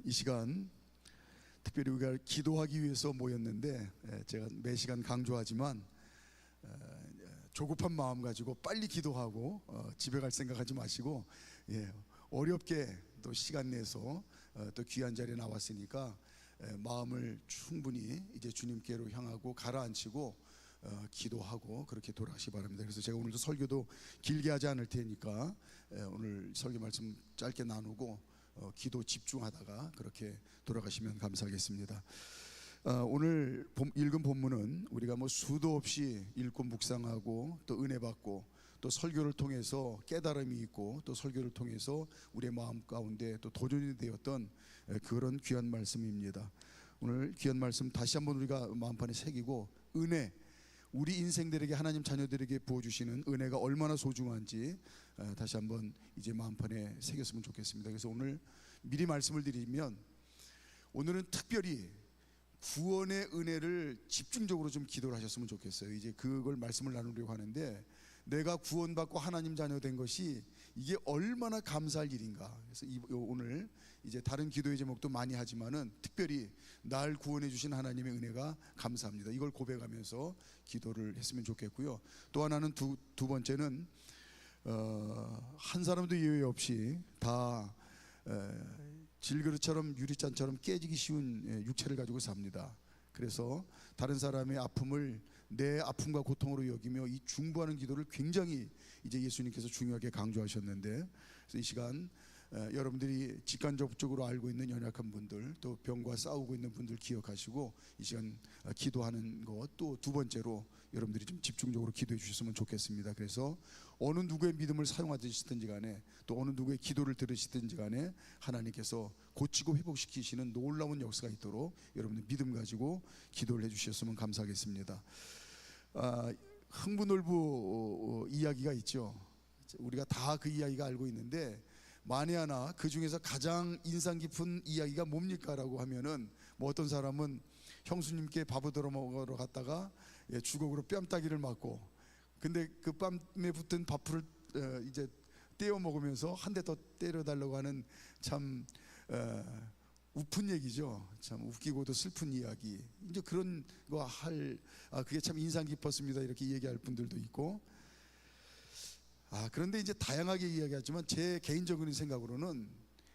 이 시간 특별히 우리가 기도하기 위해서 모였는데 제가 매 시간 강조하지만 조급한 마음 가지고 빨리 기도하고 집에 갈 생각하지 마시고 어렵게 또 시간 내서 또 귀한 자리에 나왔으니까 마음을 충분히 이제 주님께로 향하고 가라앉히고 기도하고 그렇게 돌아가시기 바랍니다. 그래서 제가 오늘도 설교도 길게 하지 않을 테니까 오늘 설교 말씀 짧게 나누고 기도 집중하다가 그렇게 돌아가시면 감사하겠습니다. 오늘 읽은 본문은 우리가 수도 없이 읽고 묵상하고 또 은혜 받고 또 설교를 통해서 깨달음이 있고 또 설교를 통해서 우리의 마음 가운데 또 도전이 되었던 그런 귀한 말씀입니다. 오늘 귀한 말씀 다시 한번 우리가 마음판에 새기고, 은혜, 우리 인생들에게 하나님 자녀들에게 부어주시는 은혜가 얼마나 소중한지 다시 한번 이제 마음판에 새겼으면 좋겠습니다. 그래서 오늘 미리 말씀을 드리면, 오늘은 특별히 구원의 은혜를 집중적으로 좀 기도를 하셨으면 좋겠어요. 이제 그걸 말씀을 나누려고 하는데, 내가 구원받고 하나님 자녀 된 것이 이게 얼마나 감사할 일인가. 그래서 오늘 이제 다른 기도의 제목도 많이 하지만은 특별히 날 구원해 주신 하나님의 은혜가 감사합니다. 이걸 고백하면서 기도를 했으면 좋겠고요. 또 하나는 두 번째는 한 사람도 예외 없이 다 질그릇처럼 유리잔처럼 깨지기 쉬운 육체를 가지고 삽니다. 그래서 다른 사람의 아픔을 내 아픔과 고통으로 여기며 이 중보하는 기도를 굉장히 이제 예수님께서 중요하게 강조하셨는데, 그래서 이 시간 여러분들이 직간접적으로 알고 있는 연약한 분들, 또 병과 싸우고 있는 분들 기억하시고 이 시간 기도하는 것, 또 두 번째로 여러분들이 좀 집중적으로 기도해 주셨으면 좋겠습니다. 그래서 어느 누구의 믿음을 사용하시든지 간에 또 어느 누구의 기도를 들으시든지 간에 하나님께서 고치고 회복시키시는 놀라운 역사가 있도록 여러분들 믿음 가지고 기도를 해 주셨으면 감사하겠습니다. 흥부놀부 이야기가 있죠. 우리가 다 그 이야기가 알고 있는데, 만에 하나 그 중에서 가장 인상 깊은 이야기가 뭡니까? 라고 하면은 어떤 사람은 형수님께 밥 얻어 먹으러 갔다가 주걱으로 뺨따기를 맞고, 근데 그 뺨에 붙은 밥풀을 이제 떼어 먹으면서 한 대 더 때려달라고 하는 참 우픈 얘기죠. 참 웃기고도 슬픈 이야기. 이제 그런 거 그게 참 인상 깊었습니다. 이렇게 얘기할 분들도 있고. 그런데 이제 다양하게 이야기하지만 제 개인적인 생각으로는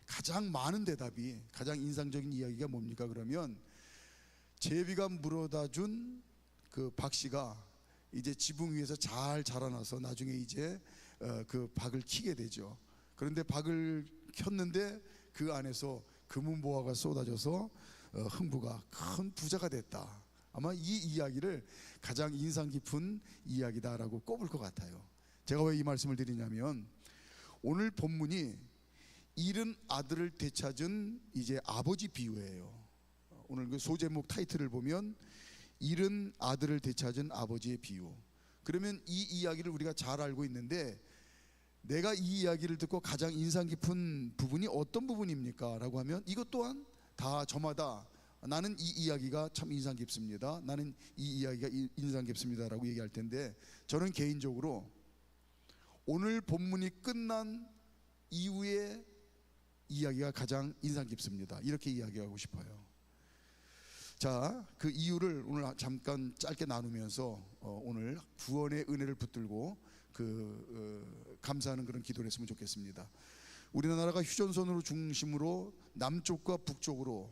가장 많은 대답이, 가장 인상적인 이야기가 뭡니까? 그러면 제비가 물어다 준 그 박씨가 이제 지붕 위에서 잘 자라나서 나중에 이제 그 박을 키게 되죠. 그런데 박을 켰는데 그 안에서 금은보화가 쏟아져서 흥부가 큰 부자가 됐다. 아마 이 이야기를 가장 인상 깊은 이야기다라고 꼽을 것 같아요. 제가 왜 이 말씀을 드리냐면, 오늘 본문이 잃은 아들을 되찾은 이제 아버지 비유예요. 오늘 그 소제목 타이틀을 보면 잃은 아들을 되찾은 아버지의 비유. 그러면 이 이야기를 우리가 잘 알고 있는데, 내가 이 이야기를 듣고 가장 인상 깊은 부분이 어떤 부분입니까? 라고 하면 이것 또한 다 저마다 나는 이 이야기가 참 인상 깊습니다, 나는 이 이야기가 인상 깊습니다 라고 얘기할 텐데, 저는 개인적으로 오늘 본문이 끝난 이후의 이야기가 가장 인상 깊습니다. 이렇게 이야기하고 싶어요. 자, 그 이유를 오늘 잠깐 짧게 나누면서 오늘 구원의 은혜를 붙들고 감사하는 그런 기도를 했으면 좋겠습니다. 우리나라가 휴전선으로 중심으로 남쪽과 북쪽으로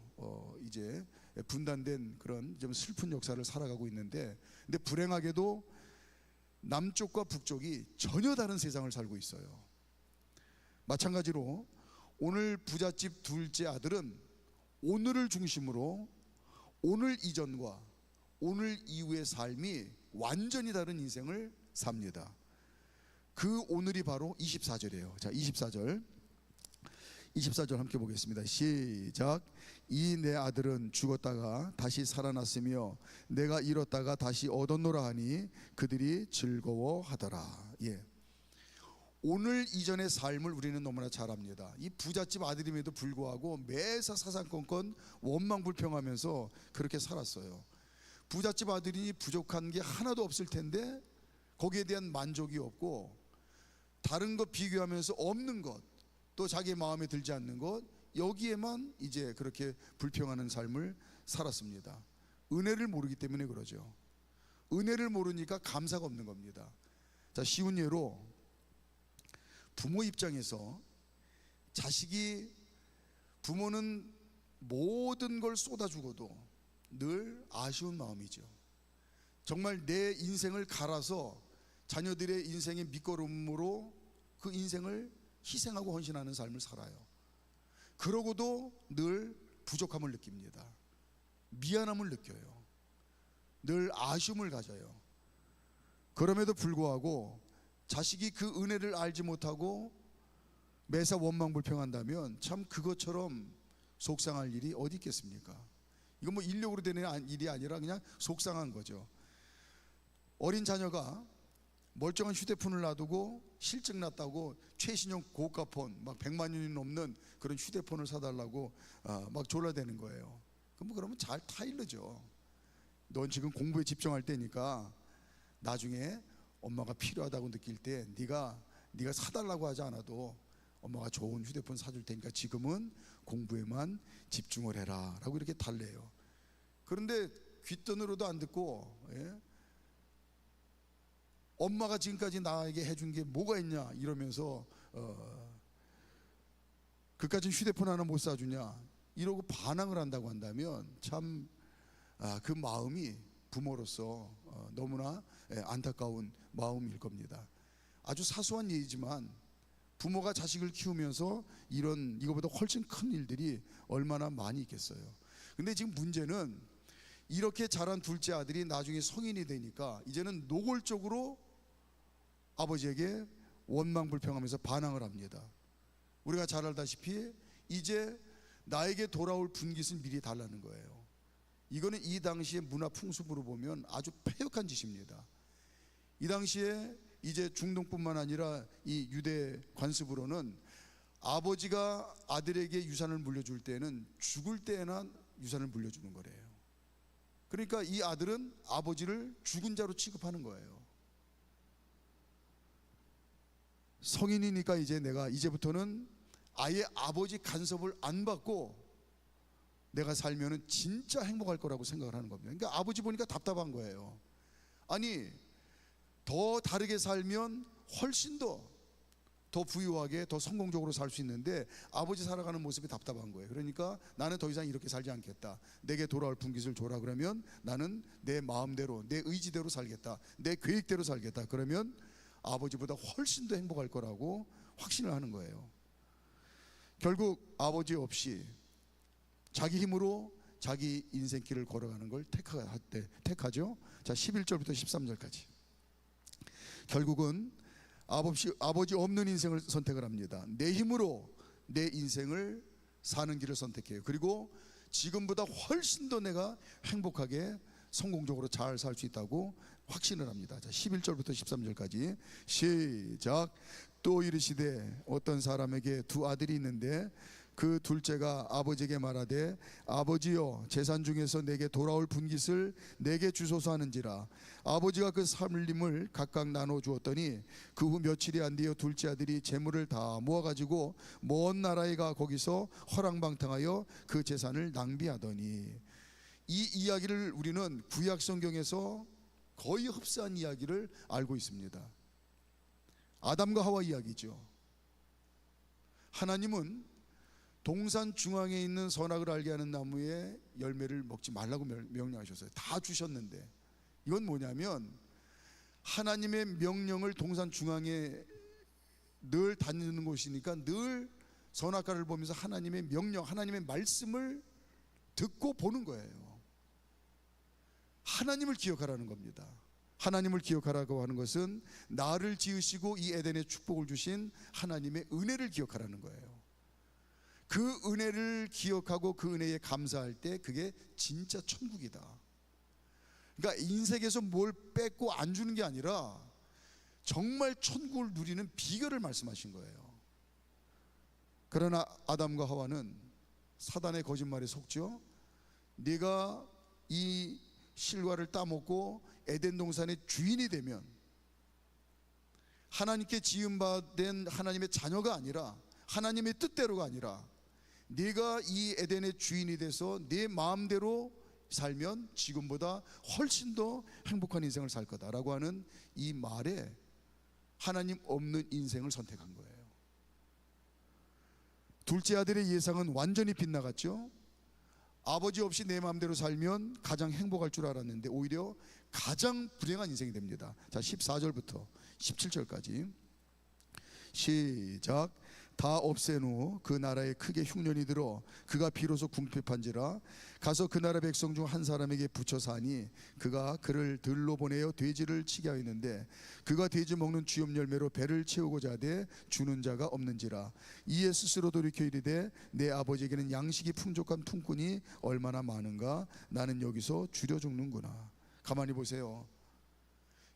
이제 분단된 그런 좀 슬픈 역사를 살아가고 있는데, 근데 불행하게도 남쪽과 북쪽이 전혀 다른 세상을 살고 있어요. 마찬가지로 오늘 부잣집 둘째 아들은 오늘을 중심으로 오늘 이전과 오늘 이후의 삶이 완전히 다른 인생을 삽니다. 그 오늘이 바로 24절이에요. 자, 24절 함께 보겠습니다. 시작. 이 내 아들은 죽었다가 다시 살아났으며 내가 잃었다가 다시 얻었노라 하니 그들이 즐거워하더라. 오늘 이전의 삶을 우리는 너무나 잘 압니다. 이 부잣집 아들임에도 불구하고 매사 사사건건 원망불평하면서 그렇게 살았어요. 부잣집 아들이 부족한 게 하나도 없을 텐데 거기에 대한 만족이 없고, 다른 것 비교하면서 없는 것, 또 자기 마음에 들지 않는 것, 여기에만 이제 그렇게 불평하는 삶을 살았습니다. 은혜를 모르기 때문에 그러죠. 은혜를 모르니까 감사가 없는 겁니다. 자, 쉬운 예로 부모 입장에서 자식이, 부모는 모든 걸 쏟아주고도 늘 아쉬운 마음이죠. 정말 내 인생을 갈아서 자녀들의 인생의 밑거름으로 그 인생을 희생하고 헌신하는 삶을 살아요. 그러고도 늘 부족함을 느낍니다. 미안함을 느껴요. 늘 아쉬움을 가져요. 그럼에도 불구하고 자식이 그 은혜를 알지 못하고 매사 원망불평한다면 참 그것처럼 속상할 일이 어디 있겠습니까? 이건 뭐 인력으로 되는 일이 아니라 그냥 속상한 거죠. 어린 자녀가 멀쩡한 휴대폰을 놔두고 실증 났다고 최신형 고가폰 막 100만 원이 넘는 그런 휴대폰을 사달라고 막 졸라대는 거예요. 그러면 잘 타일르죠. 넌 지금 공부에 집중할 때니까 나중에 엄마가 필요하다고 느낄 때 네가 사달라고 하지 않아도 엄마가 좋은 휴대폰 사줄 테니까 지금은 공부에만 집중을 해라 라고 이렇게 달래요. 그런데 귓돈으로도 안 듣고, 예? 엄마가 지금까지 나에게 해준 게 뭐가 있냐 이러면서 그까진 휴대폰 하나 못 사주냐 이러고 반항을 한다고 한다면 참 그 마음이 부모로서 너무나 안타까운 마음일 겁니다. 아주 사소한 예이지만 부모가 자식을 키우면서 이거보다 훨씬 큰 일들이 얼마나 많이 있겠어요. 근데 지금 문제는 이렇게 자란 둘째 아들이 나중에 성인이 되니까 이제는 노골적으로 아버지에게 원망불평하면서 반항을 합니다. 우리가 잘 알다시피 이제 나에게 돌아올 분깃을 미리 달라는 거예요. 이거는 이 당시의 문화 풍습으로 보면 아주 패역한 짓입니다. 이 당시에 이제 중동뿐만 아니라 이 유대 관습으로는 아버지가 아들에게 유산을 물려줄 때는 죽을 때나 유산을 물려주는 거래요. 그러니까 이 아들은 아버지를 죽은 자로 취급하는 거예요. 성인이니까 이제 내가 이제부터는 아예 아버지 간섭을 안 받고 내가 살면은 진짜 행복할 거라고 생각을 하는 겁니다. 그러니까 아버지 보니까 답답한 거예요. 아니 더 다르게 살면 훨씬 더 부유하게 더 성공적으로 살 수 있는데 아버지 살아가는 모습이 답답한 거예요. 그러니까 나는 더 이상 이렇게 살지 않겠다. 내게 돌아올 분깃을 줘라. 그러면 나는 내 마음대로 내 의지대로 살겠다. 내 계획대로 살겠다. 그러면 아버지보다 훨씬 더 행복할 거라고 확신을 하는 거예요. 결국 아버지 없이 자기 힘으로 자기 인생길을 걸어가는 걸 택하죠. 자, 11절부터 13절까지. 결국은 아버지 없는 인생을 선택을 합니다. 내 힘으로 내 인생을 사는 길을 선택해요. 그리고 지금보다 훨씬 더 내가 행복하게 성공적으로 잘 살 수 있다고 확신을 합니다. 자, 11절부터 13절까지 시작. 또 이르시되 어떤 사람에게 두 아들이 있는데 그 둘째가 아버지에게 말하되 아버지여 재산 중에서 내게 돌아올 분깃을 내게 주소서 하는지라. 아버지가 그 살림을 각각 나눠 주었더니 그 후 며칠이 안 되어 둘째 아들이 재물을 다 모아가지고 먼 나라에 가 거기서 허랑방탕하여 그 재산을 낭비하더니. 이 이야기를 우리는 구약 성경에서 거의 흡사한 이야기를 알고 있습니다. 아담과 하와 이야기죠. 하나님은 동산 중앙에 있는 선악을 알게 하는 나무의 열매를 먹지 말라고 명령하셨어요. 다 주셨는데 이건 뭐냐면 하나님의 명령을 동산 중앙에 늘 다니는 곳이니까 늘 선악과를 보면서 하나님의 명령, 하나님의 말씀을 듣고 보는 거예요. 하나님을 기억하라는 겁니다. 하나님을 기억하라고 하는 것은 나를 지으시고 이 에덴에 축복을 주신 하나님의 은혜를 기억하라는 거예요. 그 은혜를 기억하고 그 은혜에 감사할 때 그게 진짜 천국이다. 그러니까 인생에서 뭘 뺏고 안 주는 게 아니라 정말 천국을 누리는 비결을 말씀하신 거예요. 그러나 아담과 하와는 사단의 거짓말에 속죠. 네가 이 실과를 따먹고 에덴 동산의 주인이 되면 하나님께 지음받은 하나님의 자녀가 아니라 하나님의 뜻대로가 아니라 네가 이 에덴의 주인이 돼서 네 마음대로 살면 지금보다 훨씬 더 행복한 인생을 살 거다라고 하는 이 말에 하나님 없는 인생을 선택한 거예요. 둘째 아들의 예상은 완전히 빗나갔죠. 아버지 없이 내 마음대로 살면 가장 행복할 줄 알았는데 오히려 가장 불행한 인생이 됩니다. 자, 14절부터 17절까지 시작. 다 없앤 후 그 나라에 크게 흉년이 들어 그가 비로소 궁핍한지라 가서 그 나라 백성 중 한 사람에게 붙여 사니 그가 그를 들로 보내어 돼지를 치게 하였는데 그가 돼지 먹는 쥐염 열매로 배를 채우고자 하되 주는 자가 없는지라. 이에 스스로 돌이켜 이르되 내 아버지에게는 양식이 풍족한 품꾼이 얼마나 많은가. 나는 여기서 줄여 죽는구나. 가만히 보세요.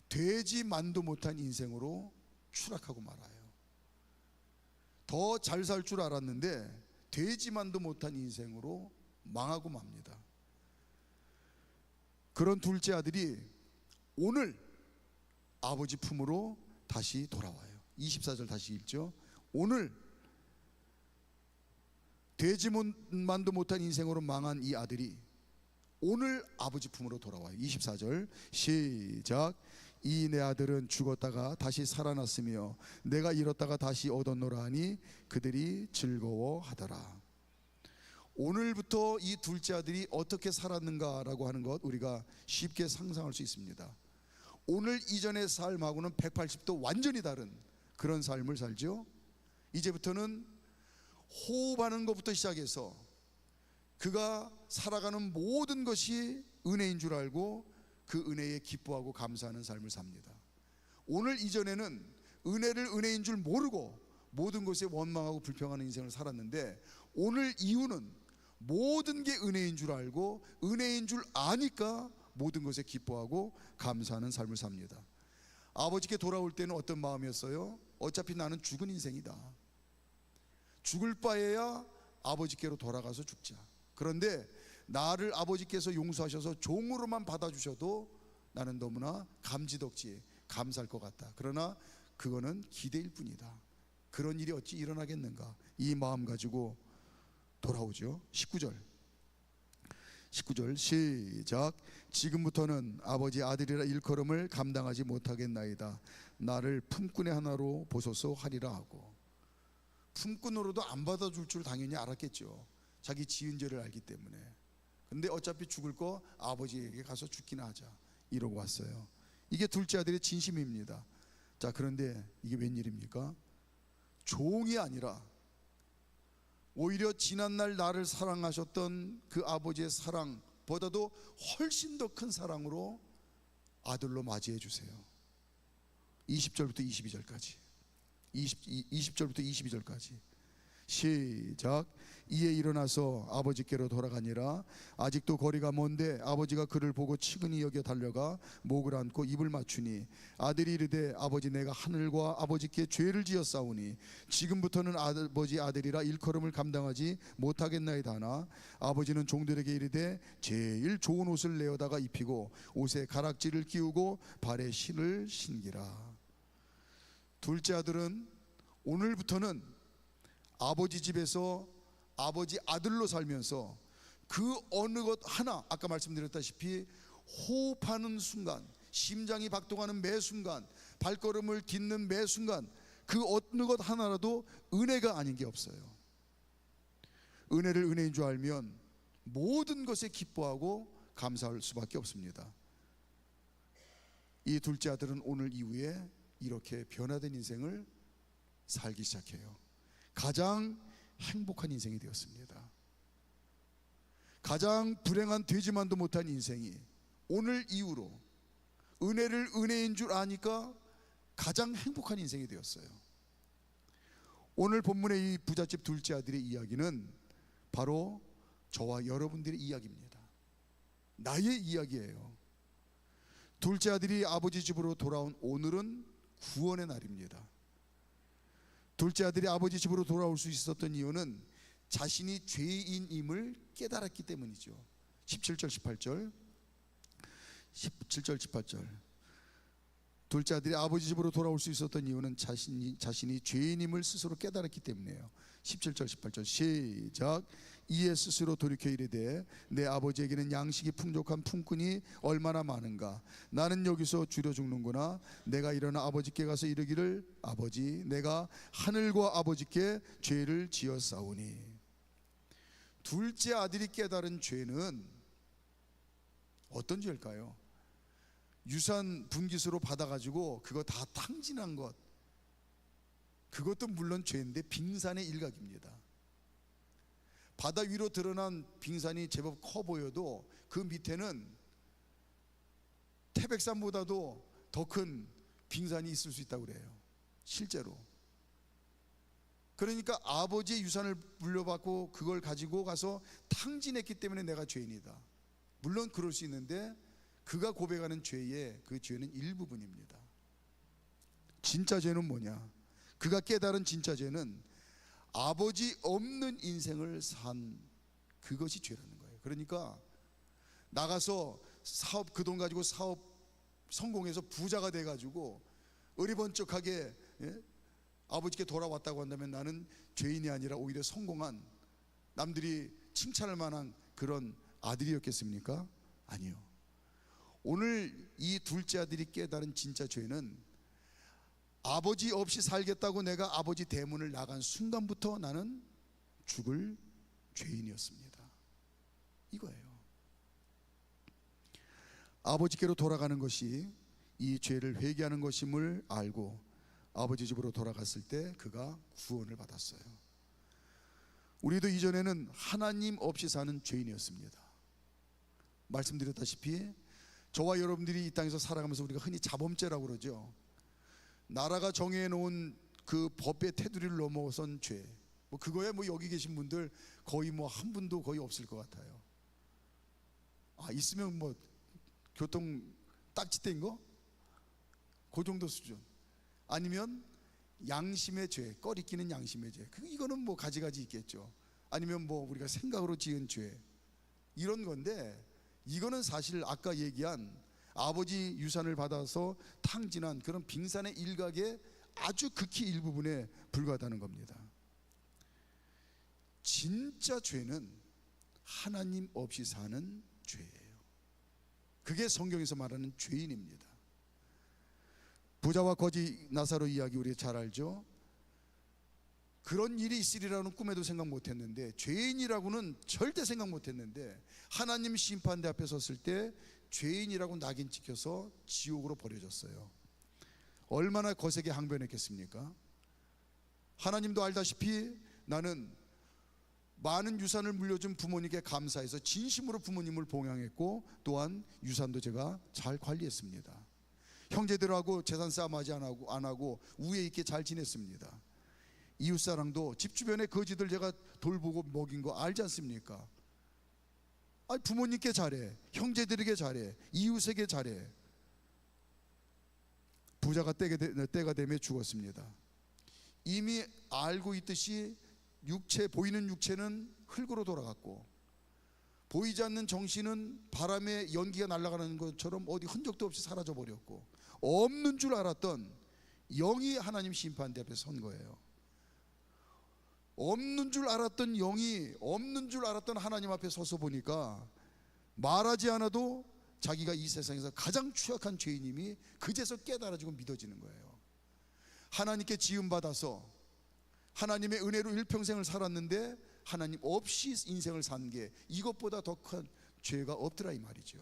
돼지만도 못한 인생으로 추락하고 말아요. 더 잘 살 줄 알았는데 되지만도 못한 인생으로 망하고 맙니다. 그런 둘째 아들이 오늘 아버지 품으로 다시 돌아와요. 24절 다시 읽죠. 오늘 되지만도 못한 인생으로 망한 이 아들이 오늘 아버지 품으로 돌아와요. 24절 시작. 이 내 아들은 죽었다가 다시 살아났으며 내가 잃었다가 다시 얻었노라 하니 그들이 즐거워하더라. 오늘부터 이 둘째 아들이 어떻게 살았는가라고 하는 것 우리가 쉽게 상상할 수 있습니다. 오늘 이전의 삶하고는 180도 완전히 다른 그런 삶을 살죠. 이제부터는 호흡하는 것부터 시작해서 그가 살아가는 모든 것이 은혜인 줄 알고 그 은혜에 기뻐하고 감사하는 삶을 삽니다. 오늘 이전에는 은혜를 은혜인 줄 모르고 모든 것에 원망하고 불평하는 인생을 살았는데 오늘 이후는 모든 게 은혜인 줄 알고 은혜인 줄 아니까 모든 것에 기뻐하고 감사하는 삶을 삽니다. 아버지께 돌아올 때는 어떤 마음이었어요? 어차피 나는 죽은 인생이다. 죽을 바에야 아버지께로 돌아가서 죽자. 그런데 나를 아버지께서 용서하셔서 종으로만 받아주셔도 나는 너무나 감지덕지에 감사할 것 같다. 그러나 그거는 기대일 뿐이다. 그런 일이 어찌 일어나겠는가. 이 마음 가지고 돌아오죠. 19절 시작. 지금부터는 아버지 아들이라 일컬음을 감당하지 못하겠나이다. 나를 품꾼의 하나로 보소서 하리라 하고. 품꾼으로도 안 받아줄 줄 당연히 알았겠죠. 자기 지은 죄를 알기 때문에. 근데 어차피 죽을 거 아버지에게 가서 죽기나 하자 이러고 왔어요. 이게 둘째 아들의 진심입니다. 자, 그런데 이게 웬일입니까? 종이 아니라 오히려 지난날 나를 사랑하셨던 그 아버지의 사랑보다도 훨씬 더 큰 사랑으로 아들로 맞이해 주세요. 20절부터 22절까지 20절부터 22절까지 시작. 이에 일어나서 아버지께로 돌아가니라. 아직도 거리가 먼데 아버지가 그를 보고 측은히 여겨 달려가 목을 안고 입을 맞추니 아들이 이르되 아버지 내가 하늘과 아버지께 죄를 지었사오니 지금부터는 아버지 아들이라 일컬음을 감당하지 못하겠나이다 하나 아버지는 종들에게 이르되 제일 좋은 옷을 내어다가 입히고 옷에 가락지를 끼우고 발에 신을 신기라. 둘째 아들은 오늘부터는 아버지 집에서 아버지 아들로 살면서 그 어느 것 하나, 아까 말씀드렸다시피 호흡하는 순간, 심장이 박동하는 매 순간, 발걸음을 딛는 매 순간 그 어느 것 하나라도 은혜가 아닌 게 없어요. 은혜를 은혜인 줄 알면 모든 것에 기뻐하고 감사할 수밖에 없습니다. 이 둘째 아들은 오늘 이후에 이렇게 변화된 인생을 살기 시작해요. 가장 행복한 인생이 되었습니다. 가장 불행한 되지만도 못한 인생이 오늘 이후로 은혜를 은혜인 줄 아니까 가장 행복한 인생이 되었어요. 오늘 본문의 이 부잣집 둘째 아들의 이야기는 바로 저와 여러분들의 이야기입니다. 나의 이야기예요. 둘째 아들이 아버지 집으로 돌아온 오늘은 구원의 날입니다. 둘째 아들이 아버지 집으로 돌아올 수 있었던 이유는 자신이 죄인임을 깨달았기 때문이죠. 17절 18절 둘째 아들이 아버지 집으로 돌아올 수 있었던 이유는 자신이 죄인임을 스스로 깨달았기 때문이에요. 17절 18절 시작. 이에 스스로 돌이켜 이르되 내 아버지에게는 양식이 풍족한 품꾼이 얼마나 많은가. 나는 여기서 줄여 죽는구나. 내가 일어나 아버지께 가서 이르기를 아버지 내가 하늘과 아버지께 죄를 지었사오니. 둘째 아들이 깨달은 죄는 어떤 죄일까요? 유산 분깃으로 받아가지고 그거 다 탕진한 것, 그것도 물론 죄인데 빙산의 일각입니다. 바다 위로 드러난 빙산이 제법 커 보여도 그 밑에는 태백산보다도 더 큰 빙산이 있을 수 있다고 그래요, 실제로. 그러니까 아버지의 유산을 물려받고 그걸 가지고 가서 탕진했기 때문에 내가 죄인이다. 물론 그럴 수 있는데 그가 고백하는 죄의 그 죄는 일부분입니다. 진짜 죄는 뭐냐? 그가 깨달은 진짜 죄는 아버지 없는 인생을 산 그것이 죄라는 거예요. 그러니까 나가서 사업, 그 돈 가지고 사업 성공해서 부자가 돼가지고 어리번쩍하게 아버지께 돌아왔다고 한다면 나는 죄인이 아니라 오히려 성공한, 남들이 칭찬할 만한 그런 아들이었겠습니까? 아니요. 오늘 이 둘째 아들이 깨달은 진짜 죄는 아버지 없이 살겠다고 내가 아버지 대문을 나간 순간부터 나는 죽을 죄인이었습니다. 이거예요. 아버지께로 돌아가는 것이 이 죄를 회개하는 것임을 알고 아버지 집으로 돌아갔을 때 그가 구원을 받았어요. 우리도 이전에는 하나님 없이 사는 죄인이었습니다. 말씀드렸다시피 저와 여러분들이 이 땅에서 살아가면서 우리가 흔히 자범죄라고 그러죠. 나라가 정해놓은 그 법의 테두리를 넘어선 죄, 그거에 여기 계신 분들 거의 한 분도 거의 없을 것 같아요. 있으면 교통 딱지떼인 거? 그 정도 수준. 아니면 양심의 죄, 꺼리끼는 양심의 죄. 이거는 가지가지 있겠죠. 아니면 우리가 생각으로 지은 죄, 이런 건데, 이거는 사실 아까 얘기한 아버지 유산을 받아서 탕진한 그런 빙산의 일각의 아주 극히 일부분에 불과하다는 겁니다. 진짜 죄는 하나님 없이 사는 죄예요. 그게 성경에서 말하는 죄인입니다. 부자와 거지 나사로 이야기 우리 잘 알죠. 그런 일이 있으리라는 꿈에도 생각 못했는데, 죄인이라고는 절대 생각 못했는데 하나님 심판대 앞에 섰을 때 죄인이라고 낙인 찍혀서 지옥으로 버려졌어요. 얼마나 거세게 항변했겠습니까? 하나님도 알다시피 나는 많은 유산을 물려준 부모님께 감사해서 진심으로 부모님을 봉양했고, 또한 유산도 제가 잘 관리했습니다. 형제들하고 재산 싸움하지 안 하고 우애 있게 잘 지냈습니다. 이웃사랑도 집 주변의 거지들 제가 돌보고 먹인 거 알지 않습니까? 부모님께 잘해, 형제들에게 잘해, 이웃에게 잘해. 부자가 때가 되며 죽었습니다. 이미 알고 있듯이 보이는 육체는 흙으로 돌아갔고, 보이지 않는 정신은 바람에 연기가 날아가는 것처럼 어디 흔적도 없이 사라져 버렸고, 없는 줄 알았던 영이 하나님 심판대 앞에 선 거예요. 없는 줄 알았던 영이 없는 줄 알았던 하나님 앞에 서서 보니까 말하지 않아도 자기가 이 세상에서 가장 취약한 죄인임이 그제서 깨달아지고 믿어지는 거예요. 하나님께 지음받아서 하나님의 은혜로 일평생을 살았는데 하나님 없이 인생을 산 게 이것보다 더 큰 죄가 없더라 이 말이죠.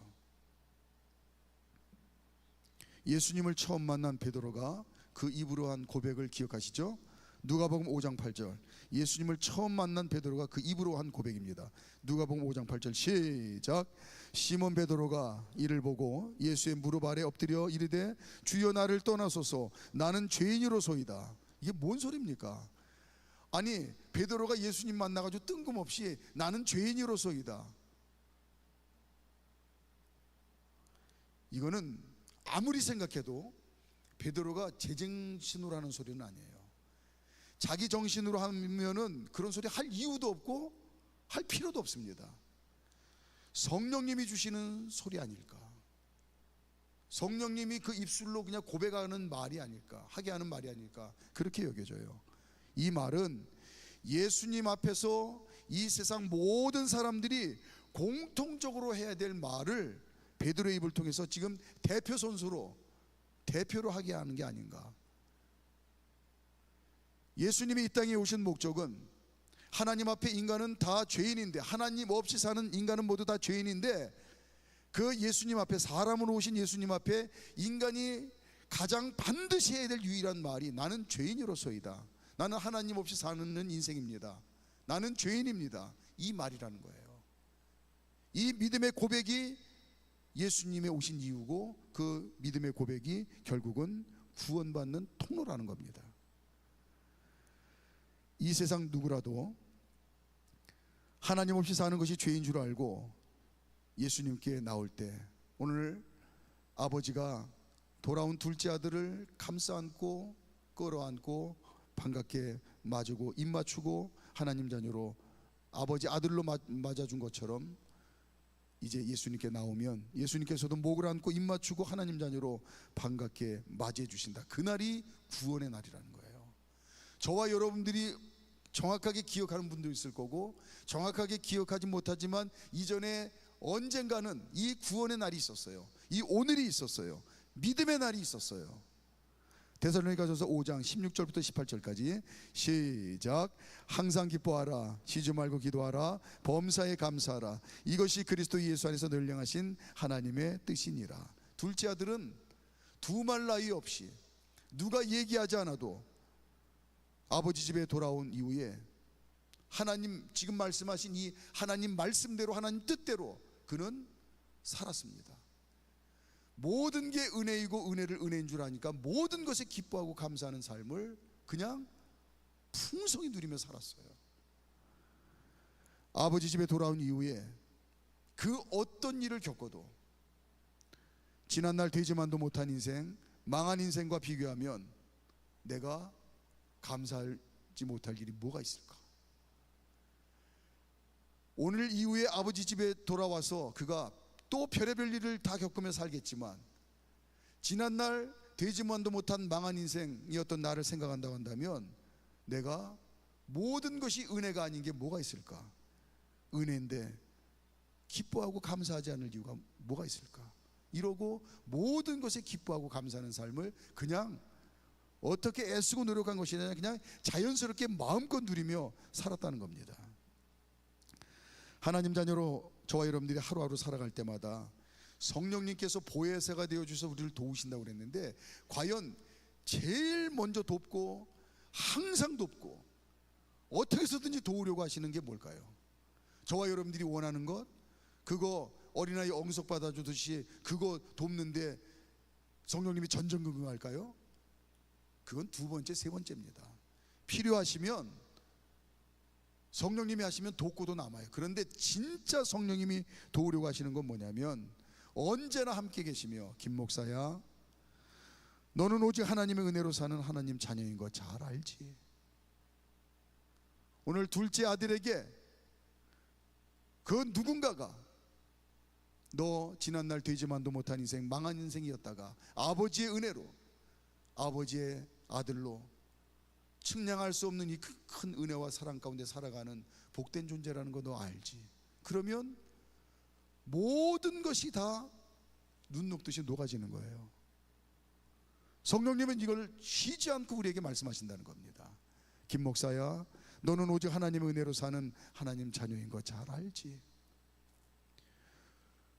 예수님을 처음 만난 베드로가 그 입으로 한 고백을 기억하시죠? 누가복음 5장 8절. 예수님을 처음 만난 베드로가 그 입으로 한 고백입니다. 누가복음 5장 8절 시작. 시몬 베드로가 이를 보고 예수의 무릎 아래 엎드려 이르되 주여 나를 떠나소서 나는 죄인이로소이다. 이게 뭔 소리입니까? 아니, 베드로가 예수님 만나가지고 뜬금없이 나는 죄인이로소이다, 이거는 아무리 생각해도 베드로가 제정신으로 하는 소리는 아니에요. 자기 정신으로 하면은 그런 소리 할 이유도 없고 할 필요도 없습니다. 성령님이 주시는 소리 아닐까. 성령님이 그 입술로 그냥 고백하는 말이 아닐까, 하게 하는 말이 아닐까, 그렇게 여겨져요. 이 말은 예수님 앞에서 이 세상 모든 사람들이 공통적으로 해야 될 말을 베드로의 입을 통해서 지금 대표로 하게 하는 게 아닌가. 예수님이 이 땅에 오신 목적은 하나님 앞에 인간은 다 죄인인데, 하나님 없이 사는 인간은 모두 다 죄인인데, 그 예수님 앞에, 사람으로 오신 예수님 앞에 인간이 가장 반드시 해야 될 유일한 말이 나는 죄인으로서이다, 나는 하나님 없이 사는 인생입니다, 나는 죄인입니다, 이 말이라는 거예요. 이 믿음의 고백이 예수님의 오신 이유고, 그 믿음의 고백이 결국은 구원받는 통로라는 겁니다. 이 세상 누구라도 하나님 없이 사는 것이 죄인 줄 알고 예수님께 나올 때, 오늘 아버지가 돌아온 둘째 아들을 감싸 안고 끌어안고 반갑게 맞고 입 맞추고 하나님 자녀로, 아버지 아들로 맞아준 것처럼 이제 예수님께 나오면 예수님께서도 목을 안고 입 맞추고 하나님 자녀로 반갑게 맞이해 주신다. 그날이 구원의 날이라는 거예요. 저와 여러분들이 정확하게 기억하는 분도 있을 거고, 정확하게 기억하지 못하지만 이전에 언젠가는 이 구원의 날이 있었어요. 이 오늘이 있었어요. 믿음의 날이 있었어요. 데살로니가전서 5장 16절부터 18절까지 시작. 항상 기뻐하라, 쉬지 말고 기도하라, 범사에 감사하라, 이것이 그리스도 예수 안에서 늘 행하신 하나님의 뜻이니라. 둘째 아들은 두말 나위 없이 누가 얘기하지 않아도 아버지 집에 돌아온 이후에 하나님, 지금 말씀하신 이 하나님 말씀대로, 하나님 뜻대로 그는 살았습니다. 모든 게 은혜이고 은혜를 은혜인 줄 아니까 모든 것에 기뻐하고 감사하는 삶을 그냥 풍성히 누리며 살았어요. 아버지 집에 돌아온 이후에 그 어떤 일을 겪어도 지난날 되지만도 못한 인생, 망한 인생과 비교하면 내가 감사하지 못할 일이 뭐가 있을까? 오늘 이후에 아버지 집에 돌아와서 그가 또 별의별 일을 다 겪으며 살겠지만, 지난날 되지만도 못한 망한 인생이었던 나를 생각한다고 한다면 내가 모든 것이 은혜가 아닌 게 뭐가 있을까? 은혜인데 기뻐하고 감사하지 않을 이유가 뭐가 있을까? 이러고 모든 것에 기뻐하고 감사하는 삶을 그냥 어떻게 애쓰고 노력한 것이 아니라 그냥 자연스럽게 마음껏 누리며 살았다는 겁니다. 하나님 자녀로 저와 여러분들이 하루하루 살아갈 때마다 성령님께서 보혜사가 되어주셔서 우리를 도우신다고 그랬는데, 과연 제일 먼저 돕고 항상 돕고 어떻게 해서든지 도우려고 하시는 게 뭘까요? 저와 여러분들이 원하는 것, 그거 어린아이 엉석 받아주듯이 그거 돕는데 성령님이 전전긍긍할까요? 그건 두 번째, 세 번째입니다. 필요하시면 성령님이 하시면 돕고도 남아요. 그런데 진짜 성령님이 도우려고 하시는 건 뭐냐면, 언제나 함께 계시며 김 목사야, 너는 오직 하나님의 은혜로 사는 하나님 자녀인 거 잘 알지. 오늘 둘째 아들에게 그 누군가가 너 지난날 되지만도 못한 인생, 망한 인생이었다가 아버지의 은혜로, 아버지의 아들로 측량할 수 없는 이 큰 은혜와 사랑 가운데 살아가는 복된 존재라는 거 너 알지? 그러면 모든 것이 다 눈 녹듯이 녹아지는 거예요. 성령님은 이걸 쉬지 않고 우리에게 말씀하신다는 겁니다. 김 목사야, 너는 오직 하나님의 은혜로 사는 하나님 자녀인 거 잘 알지?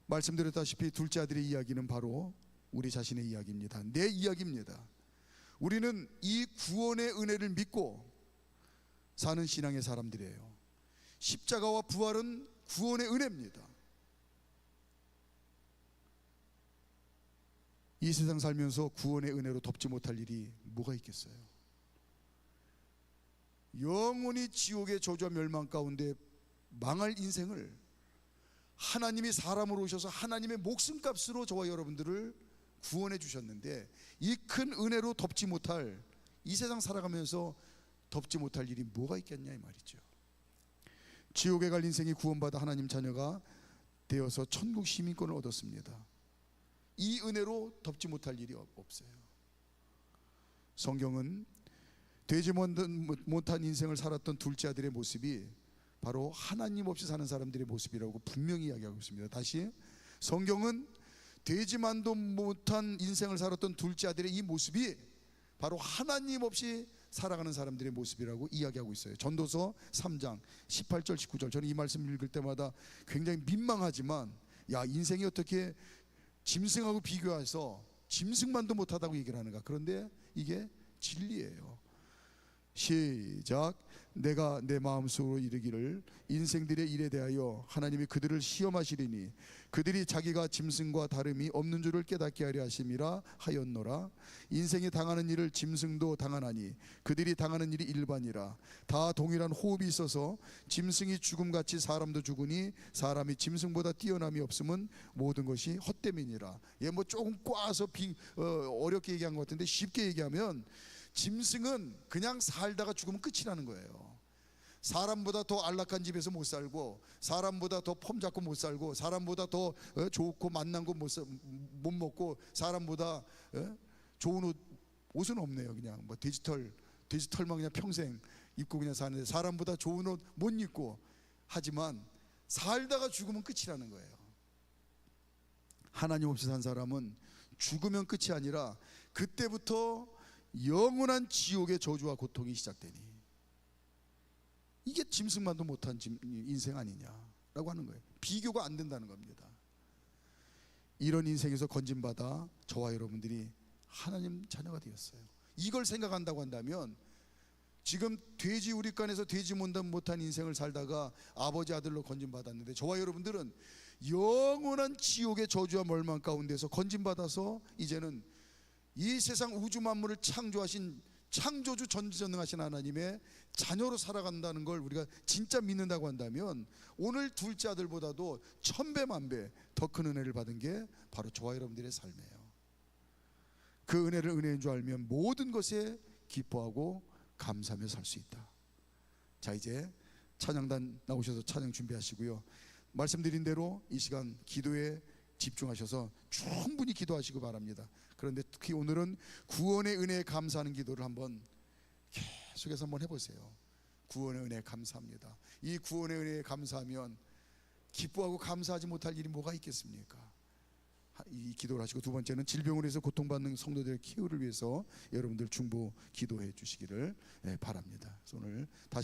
말씀드렸다시피 둘째 아들의 이야기는 바로 우리 자신의 이야기입니다. 내 이야기입니다. 우리는 이 구원의 은혜를 믿고 사는 신앙의 사람들이에요. 십자가와 부활은 구원의 은혜입니다. 이 세상 살면서 구원의 은혜로 덮지 못할 일이 뭐가 있겠어요? 영원히 지옥의 저주와 멸망 가운데 망할 인생을 하나님이 사람으로 오셔서 하나님의 목숨값으로 저와 여러분들을 구원해 주셨는데, 이 큰 은혜로 덮지 못할, 이 세상 살아가면서 덮지 못할 일이 뭐가 있겠냐 이 말이죠. 지옥에 갈 인생이 구원받아 하나님 자녀가 되어서 천국 시민권을 얻었습니다. 이 은혜로 덮지 못할 일이 없어요. 성경은 되지 못한 인생을 살았던 둘째 아들의 모습이 바로 하나님 없이 사는 사람들의 모습이라고 분명히 이야기하고 있습니다. 다시, 성경은 되지만도 못한 인생을 살았던 둘째 아들의 이 모습이 바로 하나님 없이 살아가는 사람들의 모습이라고 이야기하고 있어요. 전도서 3장 18절 19절. 저는 이 말씀 읽을 때마다 굉장히 민망하지만, 야, 인생이 어떻게 짐승하고 비교해서 짐승만도 못하다고 얘기를 하는가. 그런데 이게 진리예요. 시작. 내가 내 마음속으로 이르기를 인생들의 일에 대하여 하나님이 그들을 시험하시리니 그들이 자기가 짐승과 다름이 없는 줄을 깨닫게 하려 하심이라 하였노라. 인생이 당하는 일을 짐승도 당하나니 그들이 당하는 일이 일반이라. 다 동일한 호흡이 있어서 짐승이 죽음같이 사람도 죽으니 사람이 짐승보다 뛰어남이 없음은 모든 것이 헛됨이니라. 뭐 조금 꽈서 어렵게 얘기한 것 같은데, 쉽게 얘기하면 짐승은 그냥 살다가 죽으면 끝이라는 거예요. 사람보다 더 안락한 집에서 못 살고, 사람보다 더 폼 잡고 못 살고, 사람보다 더 좋고 맛난 거 못 먹고, 사람보다 좋은 옷은 없네요. 그냥 뭐 디지털만 그냥 평생 입고 그냥 사는데, 사람보다 좋은 옷 못 입고, 하지만 살다가 죽으면 끝이라는 거예요. 하나님 없이 산 사람은 죽으면 끝이 아니라 그때부터 영원한 지옥의 저주와 고통이 시작되니, 이게 짐승만도 못한 인생 아니냐라고 하는 거예요. 비교가 안 된다는 겁니다. 이런 인생에서 건진받아 저와 여러분들이 하나님 자녀가 되었어요. 이걸 생각한다고 한다면, 지금 돼지 우리간에서 돼지 못한 인생을 살다가 아버지 아들로 건진받았는데, 저와 여러분들은 영원한 지옥의 저주와 멸망 가운데서 건진받아서 이제는 이 세상 우주 만물을 창조하신 창조주 전지전능하신 하나님의 자녀로 살아간다는 걸 우리가 진짜 믿는다고 한다면, 오늘 둘째 아들보다도 1000배 만배 더 큰 은혜를 받은 게 바로 저와 여러분들의 삶이에요. 그 은혜를 은혜인 줄 알면 모든 것에 기뻐하고 감사하며 살 수 있다. 자, 이제 찬양단 나오셔서 찬양 준비하시고요. 말씀드린 대로 이 시간 기도에 집중하셔서 충분히 기도하시기 바랍니다. 그런데 특히 오늘은 구원의 은혜에 감사하는 기도를 한번 계속해서 한번 해보세요. 구원의 은혜에 감사합니다. 이 구원의 은혜에 감사하면 기뻐하고 감사하지 못할 일이 뭐가 있겠습니까? 이 기도를 하시고, 두 번째는 질병으로 해서 고통받는 성도들의 키우를 위해서 여러분들 중보 기도해 주시기를 바랍니다. 오늘 다시